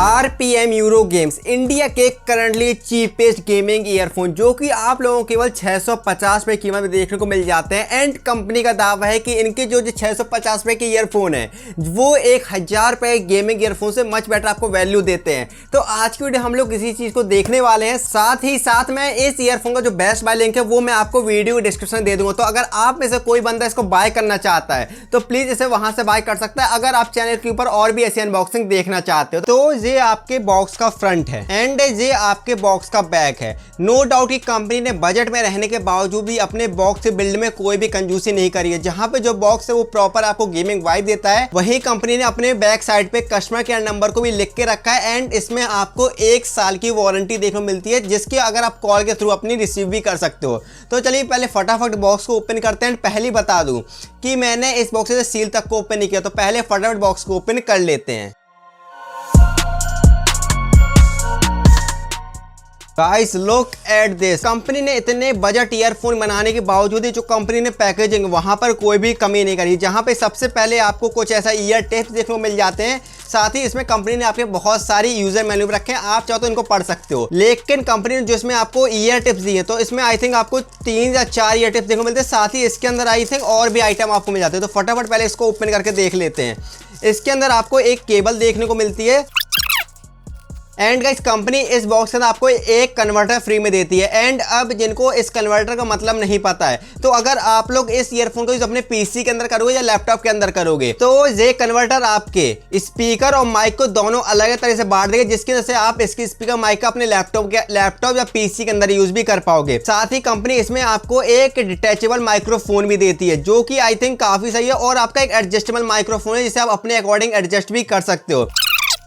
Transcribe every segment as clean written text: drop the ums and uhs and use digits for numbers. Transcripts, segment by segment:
RPM euro games India के currently cheapest gaming earphone जो कि आप लोगों को केवल 650 रुपये कीमत में देखने को मिल जाते हैं। एंड कंपनी का दावा है कि इनके जो 650 रुपये के ईयरफोन है वो 1000 रुपये गेमिंग ईयरफोन से मच बेटर आपको वैल्यू देते हैं। तो आज की वीडियो हम लोग इसी चीज़ को देखने वाले हैं। साथ ही साथ मैं इस ईयरफोन का जो बेस्ट बाय लिंक है वो मैं आपको वीडियो डिस्क्रिप्शन में दे दूंगा। तो अगर आप में से कोई बंदा इसको बाय करना चाहता है तो प्लीज़ इसे वहां से बाय कर सकता है। अगर आप चैनल के ऊपर और भी ऐसी अनबॉक्सिंग देखना चाहते हो तो ये आपके बॉक्स का फ्रंट है एंड ये आपके बॉक्स का बैक है। नो डाउट कि कंपनी ने बजट में रहने के बावजूद भी अपने बॉक्स बिल्ड में कोई भी कंजूसी नहीं करी है। जहां पे जो बॉक्स है वो प्रॉपर आपको गेमिंग वाइब देता है, वही कंपनी ने अपने बैक साइड पे कस्टमर केयर नंबर को भी लिख के रखा है। एंड इसमें आपको 1 साल की वारंटी देखने को मिलती है, जिसकी अगर आप कॉल के थ्रू अपनी रिसीव भी कर सकते हो। तो चलिए पहले फटाफट बॉक्स को ओपन करते हैं। पहले बता दूं कि मैंने इस बॉक्स से सील तक को ओपन नहीं किया, तो पहले फटाफट बॉक्स को ओपन कर लेते हैं। Guys look at this. Company ने इतने बजट ईयरफोन बनाने के बावजूद जो कंपनी ने पैकेजिंग वहां पर कोई भी कमी नहीं करी। जहां पे सबसे पहले आपको कुछ ऐसा ईयर टिप्स देखने को मिल जाते हैं, साथ ही इसमें कंपनी ने आपके बहुत सारी यूजर मैन्यू रखे हैं, आप चाहो तो इनको पढ़ सकते हो। लेकिन कंपनी ने जो इसमें आपको ईयर टिप्स दी है तो इसमें आई थिंक आपको 3 या 4 ईयर टिप्स देखने को मिलते हैं। साथ ही इसके अंदर आई थिंक और भी आइटम आपको मिल जाते हैं। तो फटाफट पहले इसको ओपन करके देख लेते हैं। इसके अंदर आपको एक केबल देखने को मिलती है एंड गाइस कंपनी इस बॉक्स के अंदर आपको एक कन्वर्टर फ्री में देती है। एंड अब जिनको इस कन्वर्टर का मतलब नहीं पता है, तो अगर आप लोग इस ईयरफोन को यूज अपने पीसी के अंदर करोगे या लैपटॉप के अंदर करोगे तो ये कन्वर्टर आपके स्पीकर और माइक को दोनों अलग अलग तरह से बांट देगा, जिसकी वजह से आप इसकी स्पीकर माइक का अपने लैपटॉप या पीसी के अंदर यूज भी कर पाओगे। साथ ही कंपनी इसमें आपको एक डिटैचेबल माइक्रोफोन भी देती है, जो कि आई थिंक काफी सही है। और आपका एक एडजस्टेबल माइक्रोफोन है जिसे आप अपने अकॉर्डिंग एडजस्ट भी कर सकते हो।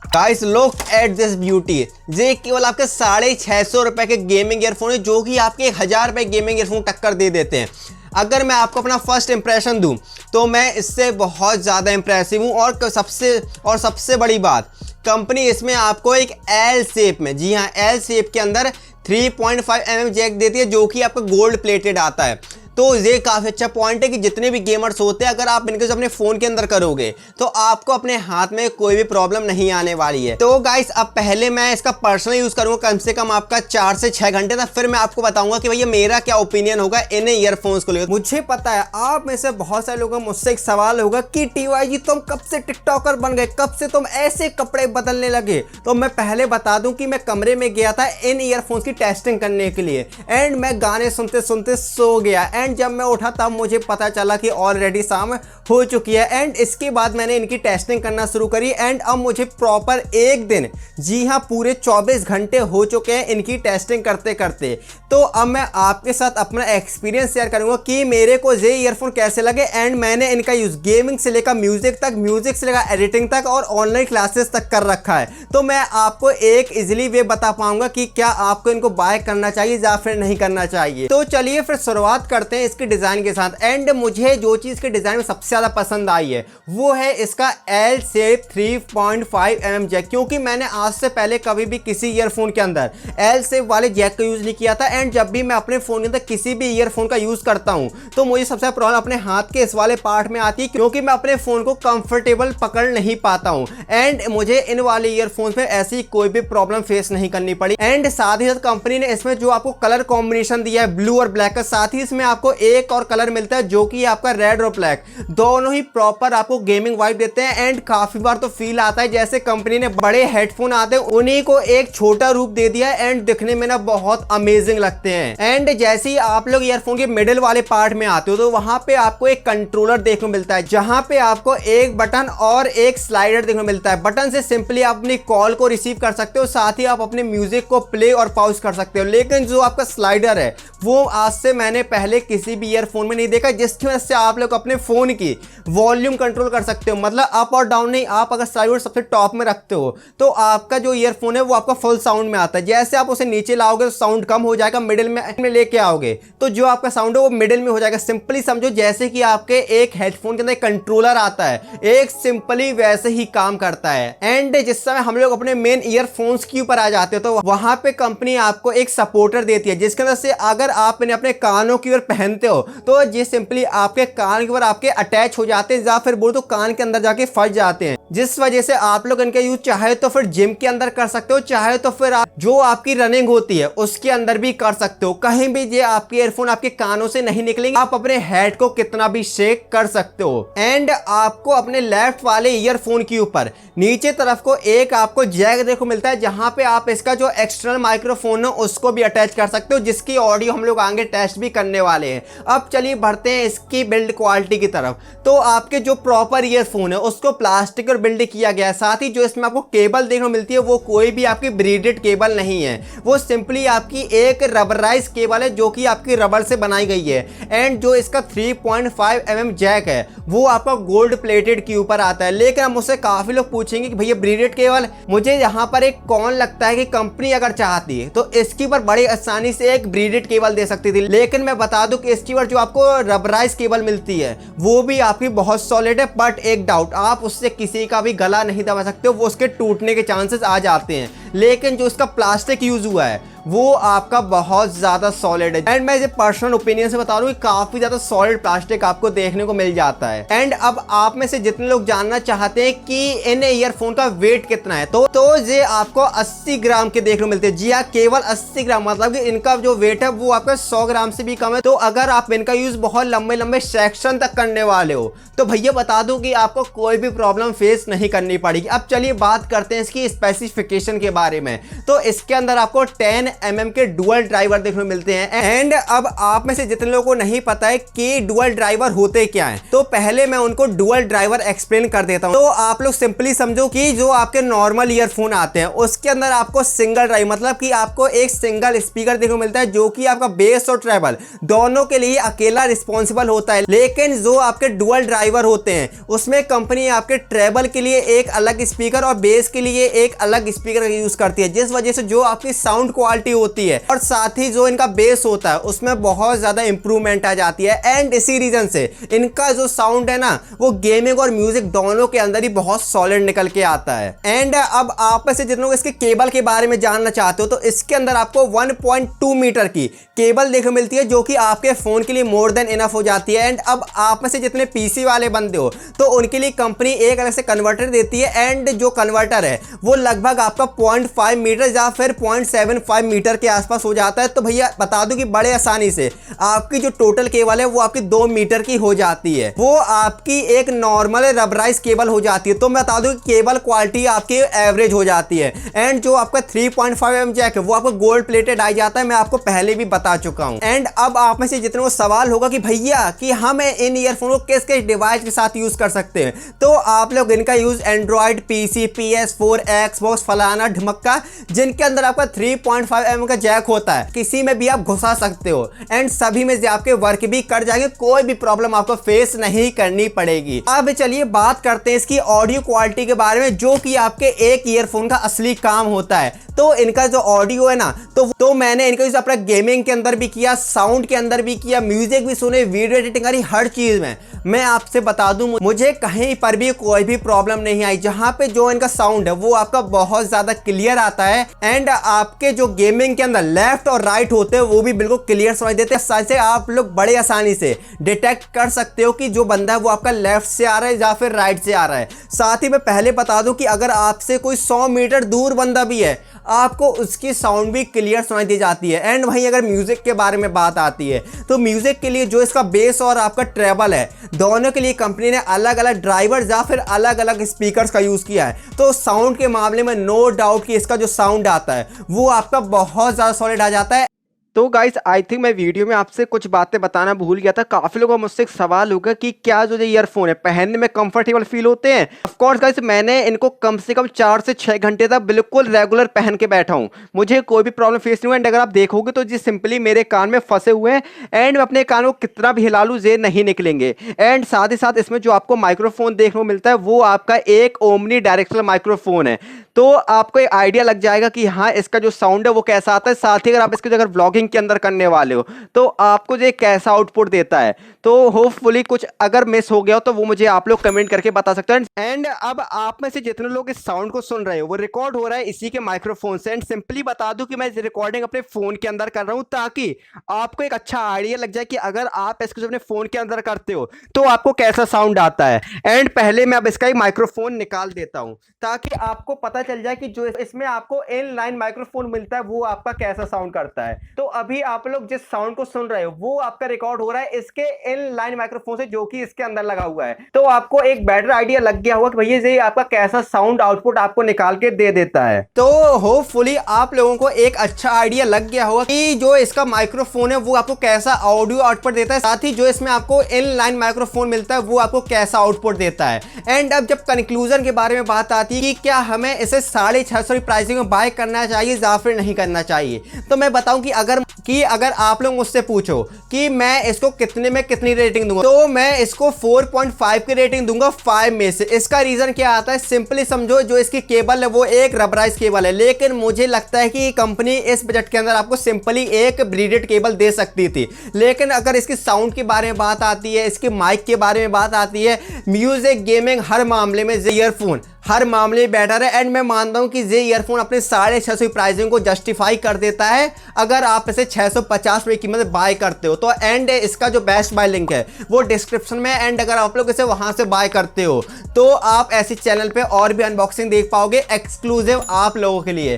Guys look at this beauty. ये केवल आपके 650 रुपए के गेमिंग ईयरफोन है, जो कि आपके 1000 रुपए गेमिंग ईयरफोन टक्कर दे देते हैं। अगर मैं आपको अपना फर्स्ट इंप्रेशन दूं तो मैं इससे बहुत ज़्यादा इंप्रेसिव हूं। और सबसे बड़ी बात, कंपनी इसमें आपको एक एल शेप में, जी हाँ एल शेप के अंदर 3.5 mm जैक देती है, जो कि आपका गोल्ड प्लेटेड आता है। तो ये काफ़ी अच्छा पॉइंट है कि जितने भी गेमर्स होते हैं अगर आप इनके अपने फ़ोन के अंदर करोगे तो आपको अपने हाथ में कोई भी प्रॉब्लम नहीं आने वाली है। तो गाइस अब पहले मैं इसका पर्सनल यूज़ करूँगा कम से कम आपका 4 से 6 घंटे तक, फिर मैं आपको बताऊंगा कि भैया मेरा क्या ओपिनियन होगा इन ईयरफोन्स को लेकर। मुझे पता है आप में से बहुत सारे लोगों का मुझसे एक सवाल होगा कि TY जी तुम कब से टिकटॉकर बन गए, कब से तुम ऐसे कपड़े बदलने लगे। तो मैं पहले बता दूं कि मैं कमरे में गया था इन ईयरफोन्स की टेस्टिंग करने के लिए एंड मैं गाने सुनते सुनते सो गया। एंड जब मैं उठा तब मुझे पता चला कि ऑलरेडी शाम हो चुकी है। एंड इसके बाद मैंने इनकी टेस्टिंग करना शुरू करी एंड अब मुझे प्रॉपर एक दिन, जी हाँ पूरे 24 घंटे हो चुके हैं इनकी टेस्टिंग करते करते। तो अब मैं आपके साथ अपना एक्सपीरियंस शेयर करूंगा कि मेरे को ये ईयरफोन कैसे लगे। एंड मैंने इनका यूज गेमिंग से लेकर म्यूजिक तक, म्यूजिक से लेकर एडिटिंग तक और ऑनलाइन क्लासेस तक कर रखा है। तो मैं आपको एक इजिली वे बता पाऊंगा कि क्या आपको इनको बाय करना चाहिए या फिर नहीं करना चाहिए। तो चलिए फिर शुरुआत करते हैं इसकी डिजाइन के साथ। एंड मुझे जो चीज के डिजाइन में सबसे ज्यादा पसंद आई है वो है इसका एल शेप 3.5 mm जैक, क्योंकि मैंने आज से पहले कभी भी किसी ईयरफोन के अंदर एल शेप वाले जैक का यूज नहीं किया था। एंड जब भी मैं अपने फोन के अंदर किसी भी ईयरफोन का यूज करता हूं तो मुझे सबसे प्रॉब्लम अपने हाथ के इस वाले पार्ट में आती है, क्योंकि मैं अपने फोन को कंफर्टेबल पकड़ नहीं पाता हूं। एंड मुझे इन वाले ईयरफोन्स में ऐसी कोई भी प्रॉब्लम फेस नहीं करनी पड़ी। एंड साथ ही साथ कंपनी ने इसमें जो आपको कलर कॉम्बिनेशन दिया है ब्लू और ब्लैक का, साथ ही इसमें आपको एक और कलर मिलता है जो कि आपका रेड और ब्लैक, दोनों ही प्रॉपर आपको गेमिंग वाइब देते हैं। एंड काफी बार तो फील आता है जैसे कंपनी ने बड़े हेडफोन आते हैं उन्हीं को एक छोटा रूप दे दिया है एंड दिखने में ना बहुत अमेजिंग लगते हैं। एंड जैसे ही आप लोग ईयरफोन के मिडिल वाले पार्ट में आते हो तो वहां पे आपको एक कंट्रोलर देखने को मिलता है, जहां पे आपको एक बटन और एक स्लाइडर देखने को मिलता है। बटन से सिंपली आप अपनी कॉल को रिसीव कर सकते हो, साथ ही आप अपने म्यूजिक को प्ले और पॉज कर सकते हो। लेकिन जो आपका स्लाइडर है वो आज से मैंने पहले किसी भी ईयरफोन में नहीं देखा, जिसकी वजह से आप लोग अपने फोन की वॉल्यूम कंट्रोल कर सकते हो। मतलब अप और डाउन नहीं, आप अगर स्लाइडर सबसे टॉप में रखते हो तो आपका जो ईयरफोन है वो आपका फुल साउंड में आता है। जैसे आप उसे नीचे लाओगे तो साउंड कम हो जाएगा, मिडिल में लेके आओगे तो जो आपका साउंड है वो मिडिल में हो जाएगा। सिंपली समझो जैसे कि आपके एक हेडफोन के अंदर कंट्रोलर आता है, एक सिंपली वैसे ही काम करता है। एंड जिस समय हम लोग अपने मेन ईयरफोन्स के ऊपर आ जाते हो तो वहां पे कंपनी आपको एक सपोर्टर देती है, जिसके अंदर से अगर आप इन्हें अपने कानों की ओर पहन पहनते हो तो ये सिंपली आपके कान के ऊपर आपके अटैच हो जाते हैं या फिर बोलो तो कान के अंदर जाके फंस जाते हैं, जिस वजह से आप लोग इनका यूज चाहे तो फिर जिम के अंदर कर सकते हो, चाहे तो फिर आप जो आपकी रनिंग होती है उसके अंदर भी कर सकते हो। कहीं भी ये आपके ईयरफोन आपके कानों से नहीं निकलेंगे, आप अपने हेड को कितना भी शेक कर सकते हो। एंड आपको अपने लेफ्ट वाले ईयरफोन के ऊपर नीचे तरफ को एक आपको जैक देखने को मिलता है, जहां पे आप इसका जो एक्सटर्नल माइक्रोफोन है उसको भी अटैच कर सकते हो, जिसकी ऑडियो हम लोग आगे टेस्ट भी करने वाले हैं। अब चलिए बढ़ते हैं इसकी बिल्ड क्वालिटी की तरफ। तो आपके जो प्रॉपर ईयरफोन है उसको प्लास्टिक और बिल्ड किया गया है, साथ ही जो इसमें आपको केबल देखने को मिलती है वो कोई भी आपकी ब्रीडेड केबल नहीं है, वो सिंपली आपकी एक रबराइज केबल है जो कि आपकी रबर से बनाई गई है। एंड जो इसका 3.5 mm जैक है वो आपका गोल्ड प्लेटेड के ऊपर आता है। लेकिन अब मुझसे काफी लोग पूछेंगे कि भैया ब्रीडेड केबल, मुझे यहाँ पर एक कौन लगता है कि कंपनी अगर चाहती है तो इसके ऊपर बड़ी आसानी से एक ब्रीडेड केबल दे सकती थी, लेकिन मैं बता दूं कि इसके ऊपर जो आपको रबराइज केबल मिलती है वो भी आपकी बहुत सॉलिड है। बट एक डाउट, आप उससे किसी का भी गला नहीं दबा सकते हो, वो उसके टूटने के चांसेस आ जाते हैं। लेकिन जो इसका प्लास्टिक यूज हुआ है वो आपका बहुत ज्यादा सॉलिड है। एंड मैं ये पर्सनल ओपिनियन से बता रहा हूँ कि काफी ज्यादा सॉलिड प्लास्टिक आपको देखने को मिल जाता है। एंड अब आप में से जितने लोग जानना चाहते हैं कि इन ईयरफोन का वेट कितना है, तो ये आपको 80 ग्राम के देखने को मिलते हैं। जी हाँ, केवल 80 ग्राम, मतलब कि इनका जो वेट है वो आपका 100 ग्राम से भी कम है। तो अगर आप इनका यूज बहुत लंबे लंबे सेक्शन तक करने वाले हो तो भैया बता दूं कि आपको कोई भी प्रॉब्लम फेस नहीं करनी पड़ेगी। अब चलिए बात करते हैं इसकी स्पेसिफिकेशन के बारे में। तो इसके अंदर आपको 10 mm के डुअल ड्राइवर देखने को मिलते हैं। एंड अब आप में से जितने लोगों को नहीं पता है कि डुअल ड्राइवर होते क्या हैं, तो पहले मैं उनको डुअल ड्राइवर एक्सप्लेन कर देता हूं। तो आप लोग सिंपली समझो कि जो आपके नॉर्मल ईयरफोन आते हैं उसके अंदर आपको सिंगल ड्राइव, मतलब कि आपको एक सिंगल स्पीकर देखने को मिलता है जो कि आपका बेस और ट्रेबल दोनों के लिए अकेला रिस्पॉन्सिबल होता है। लेकिन जो आपके डुअल ड्राइवर होते हैं उसमें कंपनी आपके ट्रेबल के लिए एक अलग स्पीकर और बेस के लिए एक अलग स्पीकर यूज करती है, जिस वजह से जो आपकी साउंड क्वालिटी होती है और साथ ही जो इनका बेस होता है उसमें बहुत ज्यादा इंप्रूवमेंट आ जाती है। एंड इसी रीजन से इनका जो साउंड है ना वो गेमिंग और म्यूजिक दोनों के अंदर ही बहुत सॉलिड निकल के आता है। एंड अब आप में से जितने लोग इसके केबल के बारे में जानना चाहते हो तो इसके अंदर आपको 1.2 मीटर की केबल देखने मिलती है जो कि आपके फोन के लिए मोर देन इनफ हो जाती है। एंड अब आप में से जितने पीसी वाले बंदे हो तो उनके लिए कंपनी एक अलग से कन्वर्टर देती है। एंड जो कन्वर्टर है वो लगभग आपका 0.5 मीटर या फिर 0.75 मीटर के आसपास हो जाता है। तो भैया बता दूं कि बड़े आसानी से आपकी जो टोटल केबल है वो आपकी 2 मीटर की हो जाती है, वो आपकी एक नॉर्मल रबराइज केबल हो जाती है। तो मैं बता दूं कि केबल क्वालिटी आपकी एवरेज हो जाती है। एंड जो आपका 3.5 mm जैक है वो आपको गोल्ड प्लेटेड आ जाता है, मैं आपको पहले भी बता चुका हूं। एंड अब आप में से जितने को सवाल होगा कि भैया कि हम इन ईयरफोन को किस किस डिवाइस के साथ यूज कर सकते हैं, तो आप लोग इनका use Android, PC, PS4, Xbox, फलाना ढमक्का जिनके अंदर आपका 3.5 mm का जैक होता है किसी में भी आप घुसा सकते हो। एंड सभी में से आपके वर्क भी कर जाएंगे, कोई भी प्रॉब्लम आपको फेस नहीं करनी पड़ेगी। अब चलिए बात करते हैं इसकी ऑडियो क्वालिटी के बारे में, जो कि आपके एक ईयरफोन का असली काम होता है। तो इनका जो ऑडियो है ना तो मैंने इनका यूज अपना गेमिंग के अंदर भी किया, साउंड के अंदर भी किया, म्यूजिक भी सुने, वीडियो एडिटिंग करी, हर चीज में मैं आपसे बता दूं मुझे कहीं पर भी कोई भी प्रॉब्लम नहीं आई। जहां पे जो इनका साउंड है वो आपका बहुत ज्यादा क्लियर आता है। एंड आपके जो गेमिंग के अंदर लेफ्ट और राइट होते हैं वो भी बिल्कुल क्लियर सुनाई देते हैं। साथ से आप लोग बड़े आसानी से डिटेक्ट कर सकते हो कि जो बंदा है वो आपका लेफ्ट से आ रहा है या फिर राइट से आ रहा है। साथ ही मैं पहले बता दूं कि अगर आपसे कोई 100 मीटर दूर बंदा भी है आपको उसकी साउंड भी क्लियर सुनाई दी जाती है। एंड वहीं अगर म्यूजिक के बारे में बात आती है तो म्यूजिक के लिए जो इसका बेस और आपका ट्रेबल है दोनों के लिए कंपनी ने अलग अलग ड्राइवर या फिर अलग अलग स्पीकर्स का यूज किया है। तो साउंड के मामले में नो डाउट कि इसका जो साउंड आता है वो आपका बहुत ज्यादा सॉलिड आ जाता है। तो गाइस आई थिंक मैं वीडियो में आपसे कुछ बातें बताना भूल गया था। काफी लोगों का मुझसे एक सवाल होगा कि क्या जो ईयरफोन है पहनने में कंफर्टेबल फील होते हैं। ऑफ कोर्स गाइस मैंने इनको कम से कम 4 से 6 घंटे तक बिल्कुल रेगुलर पहन के बैठा हूं, मुझे कोई भी प्रॉब्लम फेस नहीं हुआ। एंड अगर आप देखोगे तो जी सिंपली मेरे कान में फंसे हुए हैं एंड मैं अपने कान को कितना भी हिला लूं ये नहीं निकलेंगे। एंड साथ ही साथ इसमें जो आपको माइक्रोफोन देखने को मिलता है वो आपका एक ओमनी डायरेक्शनल माइक्रोफोन है, तो आपको एक आइडिया लग जाएगा कि हाँ इसका जो साउंड है वो कैसा आता है। साथ ही अगर आप इसकी अगर व्लॉगिंग रिकॉर्डिंग के अंदर करने वाले हो तो आपको ये कैसा आउटपुट देता है। तो होपफुली कुछ अगर मिस हो गया हो तो वो मुझे आप लोग कमेंट करके बता सकते हैं। एंड अब आप में से जितने लोग इस साउंड को सुन रहे हो वो रिकॉर्ड हो रहा है इसी के माइक्रोफोन से। एंड सिंपली बता दूं कि मैं रिकॉर्डिंग अपने फोन के अंदर कर रहा हूं ताकि आपको एक अच्छा आइडिया लग जाए कि अगर आप इसको अपने फोन के अंदर करते हो तो आपको कैसा साउंड आता है। एंड पहले मैं अब इसका एक माइक्रोफोन निकाल देता हूं ताकि आपको पता चल जाए कि जो इसमें आपको इन लाइन माइक्रोफोन मिलता है वो आपका कैसा साउंड करता है। तो अभी आप लोग जिस साउंड को सुन रहे हो वो आपका रिकॉर्ड हो रहा है इसके इन लाइन माइक्रोफोन से जो कि इसके अंदर लगा हुआ है। तो आपको एक बेटर आइडिया लग गया होगा कि भैया ये आपका कैसा साउंड आउटपुट आपको निकाल के दे देता है। तो होपफुली आप लोगों को एक अच्छा आइडिया लग गया होगा कि जो इसका माइक्रोफोन है वो आपको कैसा ऑडियो आउटपुट देता है, साथ ही जो इसमें आपको इन लाइन माइक्रोफोन मिलता है वो आपको कैसा आउटपुट देता है। एंड अब जब कंक्लूजन के बारे में बात आती है कि क्या हमें इसे 650 प्राइसिंग में बाय करना चाहिए या फिर नहीं करना चाहिए, तो मैं बताऊं कि अगर आप लोग मुझसे पूछो कि मैं इसको कितने में कितनी रेटिंग दूंगा तो मैं इसको 4.5 की रेटिंग दूंगा 5 में से। इसका रीजन क्या आता है, सिंपली समझो जो इसकी केबल है वो एक रबराइज केबल है, लेकिन मुझे लगता है कि कंपनी इस बजट के अंदर आपको सिंपली एक ब्रीडेड केबल दे सकती थी। लेकिन अगर इसकी साउंड के बारे में बात आती है, इसके माइक के बारे में बात आती है, म्यूजिक गेमिंग हर मामले में ईयरफोन हर मामले बेटर है। एंड मैं मानता हूं कि ये ईयरफोन अपने 650 प्राइसिंग को जस्टिफाई कर देता है अगर आप इसे 650 रुपए की कीमत बाय करते हो तो। एंड इसका जो बेस्ट बाय लिंक है वो डिस्क्रिप्शन में। एंड अगर आप लोग इसे वहां से बाय करते हो तो आप ऐसे चैनल पे और भी अनबॉक्सिंग देख पाओगे एक्सक्लूसिव आप लोगों के लिए।